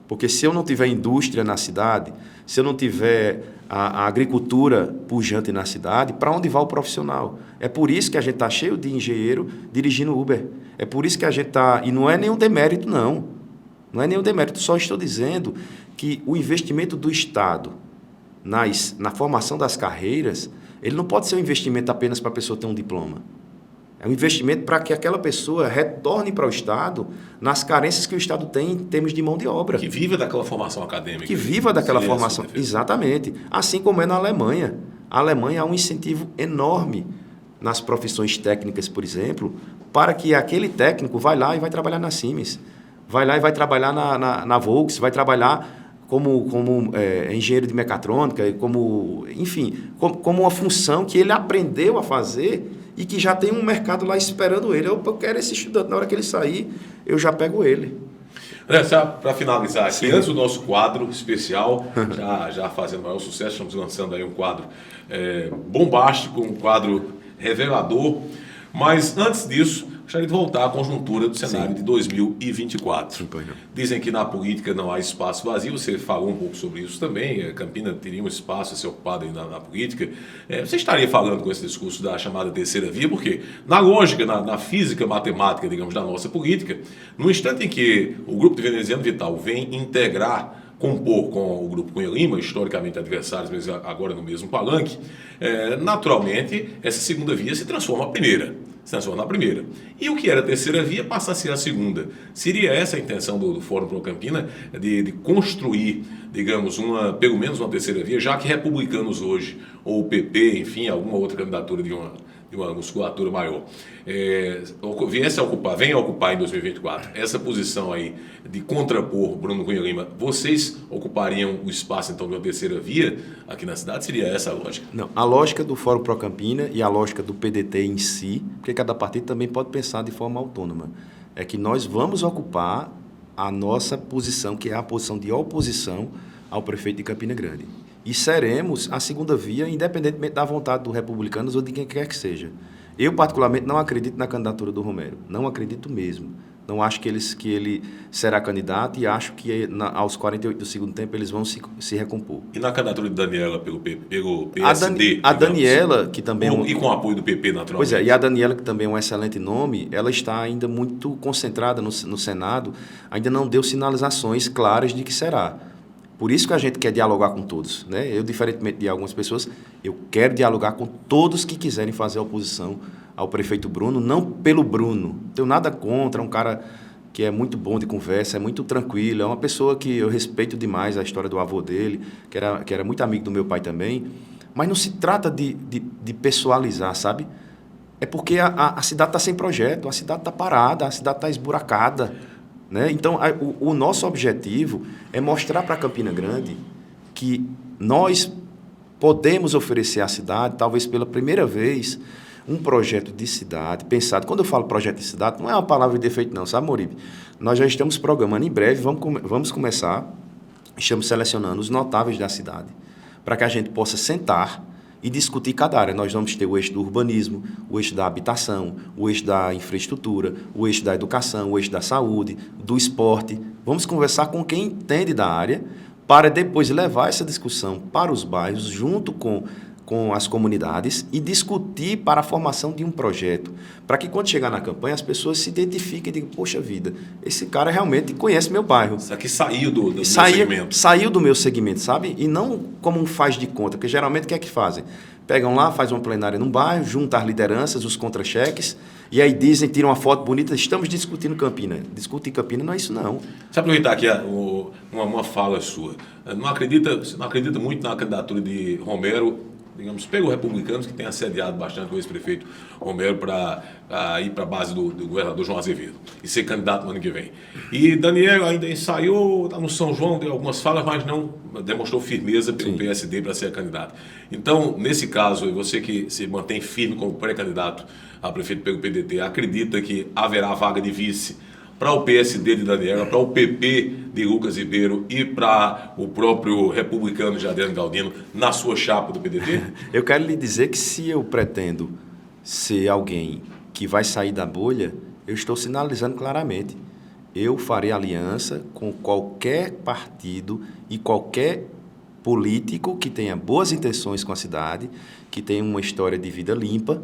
Porque se eu não tiver indústria na cidade, se eu não tiver a agricultura pujante na cidade, para onde vai o profissional? É por isso que a gente está cheio de engenheiro dirigindo Uber. É por isso que a gente está... E não é nenhum demérito, não. Não é nenhum demérito. Só estou dizendo que o investimento do Estado na formação das carreiras, ele não pode ser um investimento apenas para a pessoa ter um diploma. É um investimento para que aquela pessoa retorne para o Estado nas carências que o Estado tem em termos de mão de obra. Que viva daquela formação acadêmica. Que viva daquela formação, exatamente. Assim como é na Alemanha. A Alemanha há um incentivo enorme nas profissões técnicas, por exemplo, para que aquele técnico vá lá e vai trabalhar na Siemens, vai lá e vai trabalhar na Volks, vai trabalhar como engenheiro de mecatrônica, enfim, como uma função que ele aprendeu a fazer e que já tem um mercado lá esperando ele. Eu quero esse estudante, na hora que ele sair, eu já pego ele. Para finalizar aqui, antes do nosso quadro especial, já fazendo maior sucesso, estamos lançando aí um quadro bombástico, um quadro revelador. Mas antes disso, gostaria de voltar à conjuntura do cenário de 2024. Dizem que na política não há espaço vazio, você falou um pouco sobre isso também, Campina teria um espaço a ser ocupado aí na política. Você estaria falando com esse discurso da chamada terceira via, porque na lógica, na física matemática, digamos, da nossa política, no instante em que o grupo de Veneziano Vital vem compor com o Grupo Cunha Lima, historicamente adversários, mas agora no mesmo palanque, naturalmente essa segunda via se transforma na primeira. E o que era a terceira via passa a ser a segunda. Seria essa a intenção do Fórum Pro Campina, de construir, digamos, pelo menos uma terceira via, já que republicanos hoje, ou o PP, enfim, alguma outra candidatura de uma musculatura maior, venha a ocupar em 2024 essa posição aí de contrapor Bruno Cunha Lima, vocês ocupariam o espaço então de uma terceira via aqui na cidade? Seria essa a lógica? Não, a lógica do Fórum Pro Campina e a lógica do PDT em si, porque cada partido também pode pensar de forma autônoma, é que nós vamos ocupar a nossa posição, que é a posição de oposição ao prefeito de Campina Grande. E seremos a segunda via, independentemente da vontade dos republicanos ou de quem quer que seja. Eu, particularmente, não acredito na candidatura do Romero. Não acredito mesmo. Não acho que ele será candidato e acho que aos 48 do segundo tempo eles vão se recompor. E na candidatura de Daniela pelo PSD? A Daniela, que também e com o apoio do PP, naturalmente. Pois é, e a Daniela, que também é um excelente nome, ela está ainda muito concentrada no Senado, ainda não deu sinalizações claras de que será. Por isso que a gente quer dialogar com todos, né? Eu, diferentemente de algumas pessoas, eu quero dialogar com todos que quiserem fazer oposição ao prefeito Bruno, não pelo Bruno. Não tenho nada contra, é um cara que é muito bom de conversa, é muito tranquilo, é uma pessoa que eu respeito demais a história do avô dele, que era muito amigo do meu pai também, mas não se trata de pessoalizar, sabe? É porque a cidade está sem projeto, a cidade está parada, a cidade está esburacada. Né? Então, o nosso objetivo é mostrar para Campina Grande que nós podemos oferecer à cidade, talvez pela primeira vez, um projeto de cidade pensado. Quando eu falo projeto de cidade, não é uma palavra de efeito não, sabe, Moribe? Nós já estamos programando, em breve, vamos começar, estamos selecionando os notáveis da cidade, para que a gente possa sentar e discutir cada área. Nós vamos ter o eixo do urbanismo, o eixo da habitação, o eixo da infraestrutura, o eixo da educação, o eixo da saúde, do esporte. Vamos conversar com quem entende da área para depois levar essa discussão para os bairros, junto com as comunidades e discutir para a formação de um projeto, para que quando chegar na campanha as pessoas se identifiquem e digam, poxa vida, esse cara realmente conhece meu bairro. Isso aqui saiu do meu segmento. Saiu do meu segmento, sabe? E não como um faz de conta, porque geralmente o que é que fazem? Pegam lá, fazem uma plenária num bairro, juntam as lideranças, os contra-cheques, e aí dizem, tiram uma foto bonita, estamos discutindo Campina. Discutir Campina não é isso, não. Deixa eu aproveitar aqui uma fala sua. Você não acredita muito na candidatura de Romero, digamos, pegou republicanos que têm assediado bastante o ex-prefeito Romero para ir para a base do governador João Azevedo e ser candidato no ano que vem. E Daniel ainda ensaiou, está no São João, deu algumas falas, mas não demonstrou firmeza pelo PSD para ser candidato. Então, nesse caso, você que se mantém firme como pré-candidato a prefeito pelo PDT, acredita que haverá vaga de vice para o PSD de Daniela, para o PP de Lucas Ribeiro e para o próprio republicano de Adriano Galdino na sua chapa do PDT? Eu quero lhe dizer que se eu pretendo ser alguém que vai sair da bolha, eu estou sinalizando claramente. Eu farei aliança com qualquer partido e qualquer político que tenha boas intenções com a cidade, que tenha uma história de vida limpa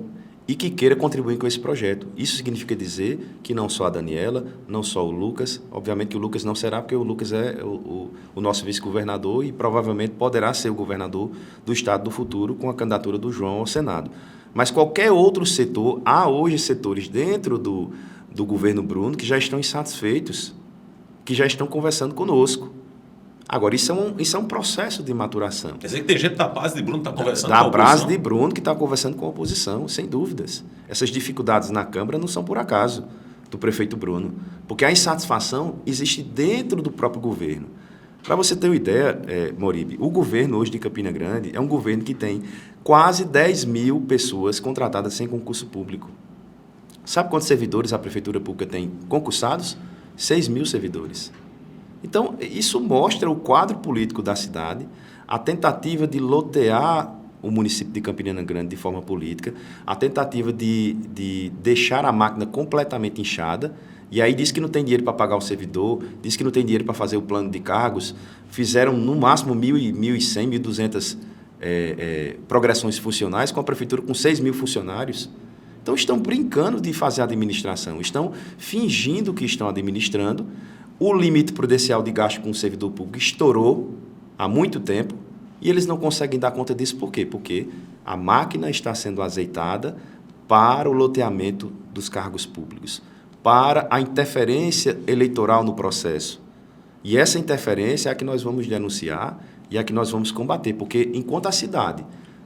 e que queira contribuir com esse projeto. Isso significa dizer que não só a Daniela, não só o Lucas, obviamente que o Lucas não será, porque o Lucas é o nosso vice-governador e provavelmente poderá ser o governador do estado do futuro com a candidatura do João ao Senado. Mas qualquer outro setor, há hoje setores dentro do governo Bruno que já estão insatisfeitos, que já estão conversando conosco. Agora, isso é um processo de maturação. Quer dizer que tem gente da base de Bruno que está conversando com a oposição? Da base de oposição? Bruno que está conversando com a oposição, sem dúvidas. Essas dificuldades na Câmara não são por acaso do prefeito Bruno, porque a insatisfação existe dentro do próprio governo. Para você ter uma ideia, Moribe, o governo hoje de Campina Grande é um governo que tem quase 10 mil pessoas contratadas sem concurso público. Sabe quantos servidores a Prefeitura Pública tem concursados? 6 mil servidores. Então, isso mostra o quadro político da cidade, a tentativa de lotear o município de Campina Grande de forma política, a tentativa de deixar a máquina completamente inchada, e aí diz que não tem dinheiro para pagar o servidor, diz que não tem dinheiro para fazer o plano de cargos, fizeram no máximo 1.100, 1.200 progressões funcionais com a prefeitura com 6 mil funcionários. Então, estão brincando de fazer a administração, estão fingindo que estão administrando. O limite prudencial de gasto com o servidor público estourou há muito tempo e eles não conseguem dar conta disso. Por quê? Porque a máquina está sendo azeitada para o loteamento dos cargos públicos, para a interferência eleitoral no processo. E essa interferência é a que nós vamos denunciar e é a que nós vamos combater, porque enquanto a cidade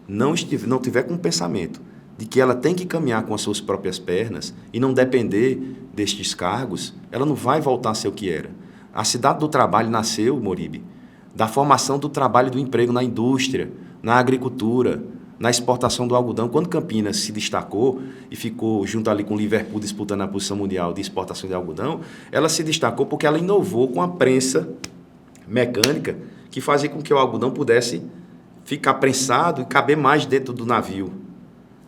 não tiver com o pensamento de que ela tem que caminhar com as suas próprias pernas e não depender destes cargos, ela não vai voltar a ser o que era. A cidade do trabalho nasceu, Moribe, da formação do trabalho e do emprego na indústria, na agricultura, na exportação do algodão. Quando Campinas se destacou e ficou junto ali com Liverpool disputando a posição mundial de exportação de algodão, ela se destacou porque ela inovou com a prensa mecânica que fazia com que o algodão pudesse ficar prensado e caber mais dentro do navio.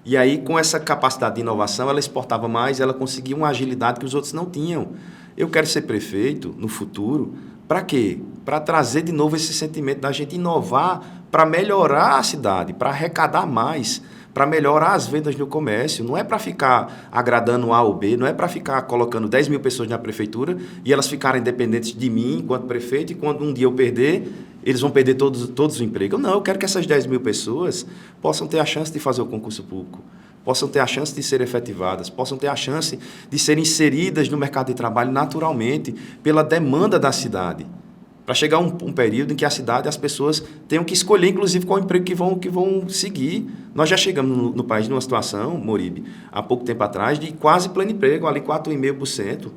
E aí, com essa capacidade de inovação, ela exportava mais, ela conseguia uma agilidade que os outros não tinham. Eu quero ser prefeito no futuro, para quê? Para trazer de novo esse sentimento da gente inovar, para melhorar a cidade, para arrecadar mais, para melhorar as vendas no comércio. Não é para ficar agradando A ou B, não é para ficar colocando 10 mil pessoas na prefeitura e elas ficarem dependentes de mim enquanto prefeito, e quando um dia eu perder, eles vão perder todos os empregos. Não, eu quero que essas 10 mil pessoas possam ter a chance de fazer o concurso público, possam ter a chance de serem efetivadas, possam ter a chance de serem inseridas no mercado de trabalho naturalmente, pela demanda da cidade. Para chegar um período em que a cidade, as pessoas tenham que escolher, inclusive, qual emprego que vão seguir. Nós já chegamos no país numa situação, Moribe, há pouco tempo atrás, de quase pleno emprego, ali 4,5%,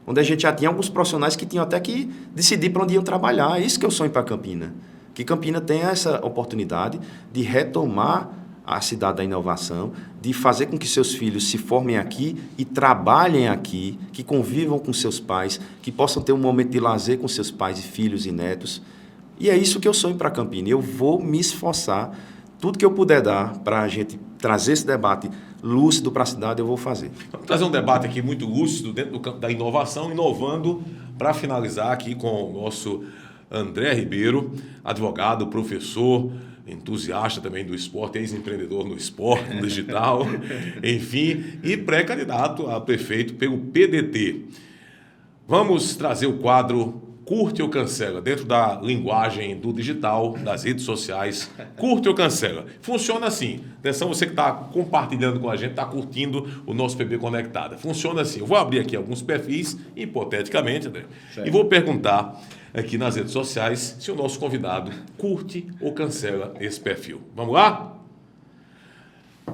onde a gente já tinha alguns profissionais que tinham até que decidir para onde iam trabalhar. É isso que eu sonho para Campina. Que Campina tenha essa oportunidade de retomar a cidade da inovação, de fazer com que seus filhos se formem aqui e trabalhem aqui, que convivam com seus pais, que possam ter um momento de lazer com seus pais e filhos e netos. E é isso que eu sonho para Campina. Eu vou me esforçar, tudo que eu puder dar para a gente trazer esse debate lúcido para a cidade, eu vou fazer. Vamos trazer um debate aqui muito lúcido dentro do campo da inovação, inovando, para finalizar aqui com o nosso André Ribeiro, advogado, professor, entusiasta também do esporte, ex-empreendedor no esporte, no digital, enfim, e pré-candidato a prefeito pelo PDT. Vamos trazer o quadro Curte ou Cancela, dentro da linguagem do digital, das redes sociais. Curte ou Cancela. Funciona assim. Atenção, você que está compartilhando com a gente, está curtindo o nosso PB Conectada. Funciona assim. Eu vou abrir aqui alguns perfis, hipoteticamente, André, e vou perguntar aqui nas redes sociais se o nosso convidado curte ou cancela esse perfil. Vamos lá?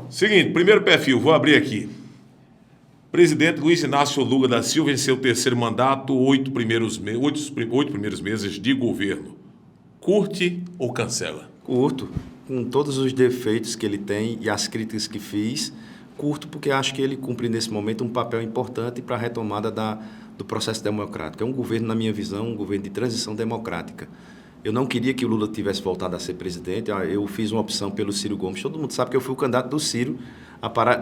Seguinte, primeiro perfil, vou abrir aqui. Presidente Luiz Inácio Lula da Silva em seu terceiro mandato, 8 primeiros meses de governo. Curte ou cancela? Curto, com todos os defeitos que ele tem e as críticas que fiz, curto porque acho que ele cumpre nesse momento um papel importante para a retomada do processo democrático. É um governo, na minha visão, um governo de transição democrática. Eu não queria que o Lula tivesse voltado a ser presidente, eu fiz uma opção pelo Ciro Gomes. Todo mundo sabe que eu fui o candidato do Ciro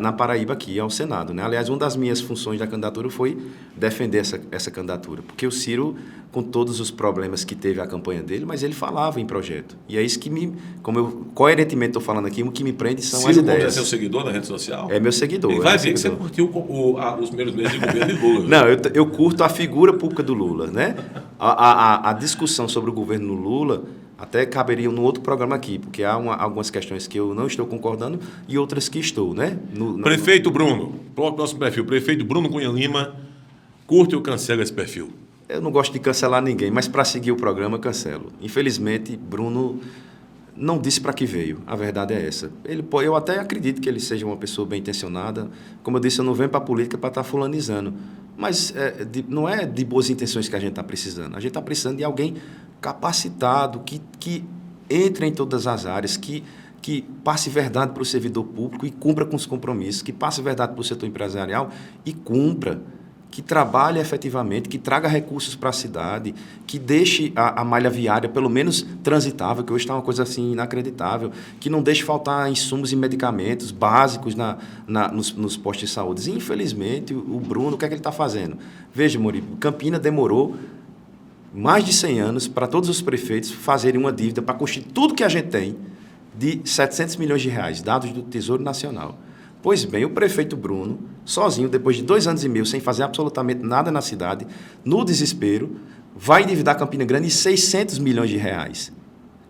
na Paraíba aqui, ao Senado, né? Aliás, uma das minhas funções da candidatura foi defender essa candidatura, porque o Ciro, com todos os problemas que teve a campanha dele, mas ele falava em projeto. E é isso que como eu coerentemente estou falando aqui, o que me prende são Ciro as ideias. Gomes é seu seguidor na rede social? É meu seguidor. Ele vai ver que você não curtiu os primeiros meses de governo de Lula. Não, eu curto a figura pública do Lula, né? A discussão sobre o governo Lula até caberia num outro programa aqui, porque há algumas questões que eu não estou concordando e outras que estou, né? Prefeito Bruno, próximo perfil. Prefeito Bruno Cunha Lima, curte ou cancela esse perfil? Eu não gosto de cancelar ninguém, mas para seguir o programa, cancelo. Infelizmente, Bruno não disse para que veio. A verdade é essa. Eu até acredito que ele seja uma pessoa bem intencionada. Como eu disse, eu não venho para a política para estar fulanizando. Mas não é de boas intenções que a gente está precisando. A gente está precisando de alguém capacitado, que entre em todas as áreas, que passe verdade para o servidor público e cumpra com os compromissos, que passe verdade para o setor empresarial e cumpra, que trabalhe efetivamente, que traga recursos para a cidade, que deixe a malha viária pelo menos transitável, que hoje está uma coisa assim inacreditável, que não deixe faltar insumos e medicamentos básicos nos postos de saúde. E, infelizmente, o Bruno, o que é que ele está fazendo? Veja, Moribe, Campina demorou mais de 100 anos para todos os prefeitos fazerem uma dívida para construir tudo que a gente tem de 700 milhões de reais, dados do Tesouro Nacional. Pois bem, o prefeito Bruno, sozinho, depois de 2 anos e meio, sem fazer absolutamente nada na cidade, no desespero, vai endividar Campina Grande em 600 milhões de reais.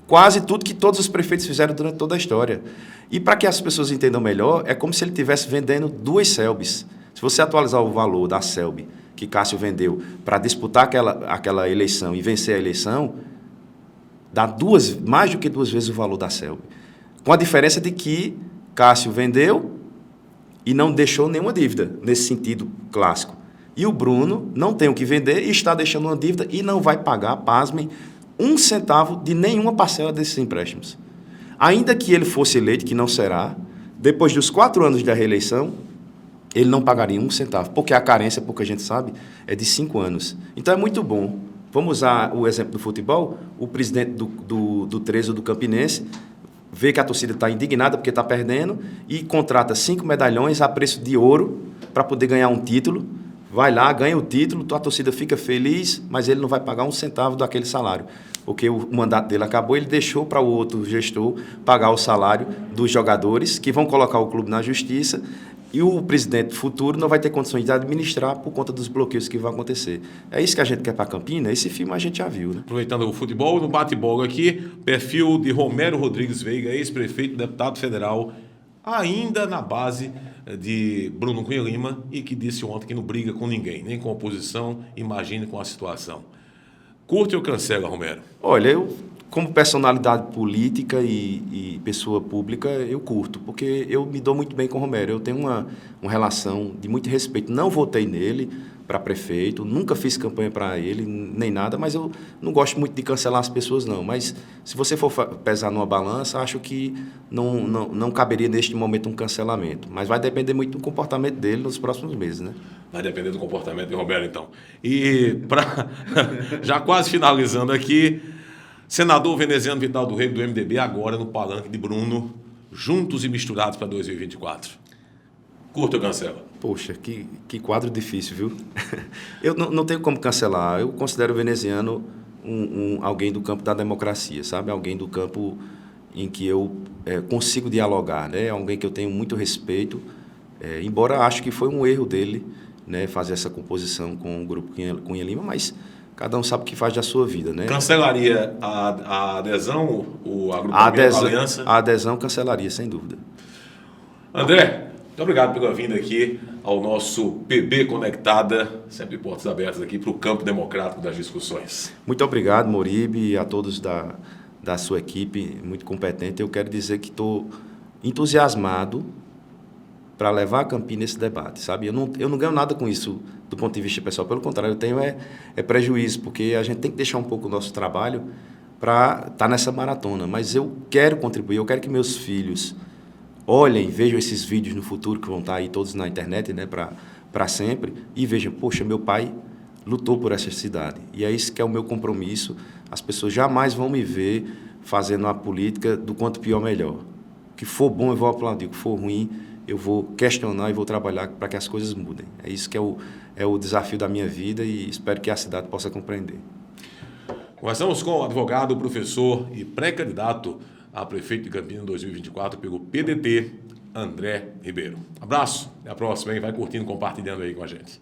Quase tudo que todos os prefeitos fizeram durante toda a história. E para que as pessoas entendam melhor, é como se ele estivesse vendendo 2 Selbs. Se você atualizar o valor da Selb que Cássio vendeu para disputar aquela eleição e vencer a eleição, dá mais do que 2 vezes o valor da Selb. Com a diferença de que Cássio vendeu e não deixou nenhuma dívida, nesse sentido clássico. E o Bruno não tem o que vender e está deixando uma dívida e não vai pagar, pasmem, 1 centavo de nenhuma parcela desses empréstimos. Ainda que ele fosse eleito, que não será, depois dos 4 anos da reeleição, ele não pagaria 1 centavo, porque a carência, porque a gente sabe, é de 5 anos. Então é muito bom. Vamos usar o exemplo do futebol, o presidente do 13 do Campinense vê que a torcida está indignada porque está perdendo e contrata 5 medalhões a preço de ouro para poder ganhar um título. Vai lá, ganha o título, a torcida fica feliz, mas ele não vai pagar 1 centavo daquele salário, porque o mandato dele acabou, ele deixou para o outro gestor pagar o salário dos jogadores, que vão colocar o clube na justiça, e o presidente futuro não vai ter condições de administrar por conta dos bloqueios que vão acontecer. É isso que a gente quer para Campina? Esse filme a gente já viu, né? Aproveitando o futebol, no bate-bola aqui, perfil de Romero Rodrigues Veiga, ex-prefeito, deputado federal, ainda na base de Bruno Cunha Lima, e que disse ontem que não briga com ninguém, nem com a oposição, imagine com a situação. Curte ou cancela, Romero? Olha, eu, como personalidade política e pessoa pública, eu curto, porque eu me dou muito bem com o Romero. Eu tenho uma relação de muito respeito. Não votei nele para prefeito, nunca fiz campanha para ele, nem nada, mas eu não gosto muito de cancelar as pessoas, não. Mas se você for pesar numa balança, acho que não caberia neste momento um cancelamento. Mas vai depender muito do comportamento dele nos próximos meses, né? Vai depender do comportamento de Romero, então. E já quase finalizando aqui, senador veneziano Vital do Rego, do MDB, agora no palanque de Bruno, juntos e misturados para 2024. Curta ou cancela? Poxa, que quadro difícil, viu? Eu não tenho como cancelar. Eu considero o veneziano alguém do campo da democracia, sabe? Alguém do campo em que eu consigo dialogar, né? Alguém que eu tenho muito respeito, embora acho que foi um erro dele, né, fazer essa composição com o grupo Cunha Lima, mas cada um sabe o que faz da sua vida, né? Cancelaria a adesão, o agrupamento, a aliança? A adesão cancelaria, sem dúvida. André, muito obrigado pela vinda aqui ao nosso PB Conectada, sempre portas abertas aqui para o campo democrático das discussões. Muito obrigado, Moribe, e a todos da sua equipe, muito competente. Eu quero dizer que estou entusiasmado para levar a Campina esse debate, sabe? Eu não ganho nada com isso do ponto de vista pessoal, pelo contrário, eu tenho prejuízo, porque a gente tem que deixar um pouco o nosso trabalho para estar nessa maratona, mas eu quero contribuir, eu quero que meus filhos olhem, vejam esses vídeos no futuro, que vão estar aí todos na internet, né, para sempre, e vejam, poxa, meu pai lutou por essa cidade, e é isso que é o meu compromisso. As pessoas jamais vão me ver fazendo uma política do quanto pior, melhor. O que for bom, eu vou aplaudir, o que for ruim, eu vou questionar e vou trabalhar para que as coisas mudem. É isso que é o desafio da minha vida e espero que a cidade possa compreender. Conversamos com o advogado, professor e pré-candidato a prefeito de Campina em 2024 pelo PDT, André Ribeiro. Abraço, até a próxima, hein? Vai curtindo, compartilhando aí com a gente.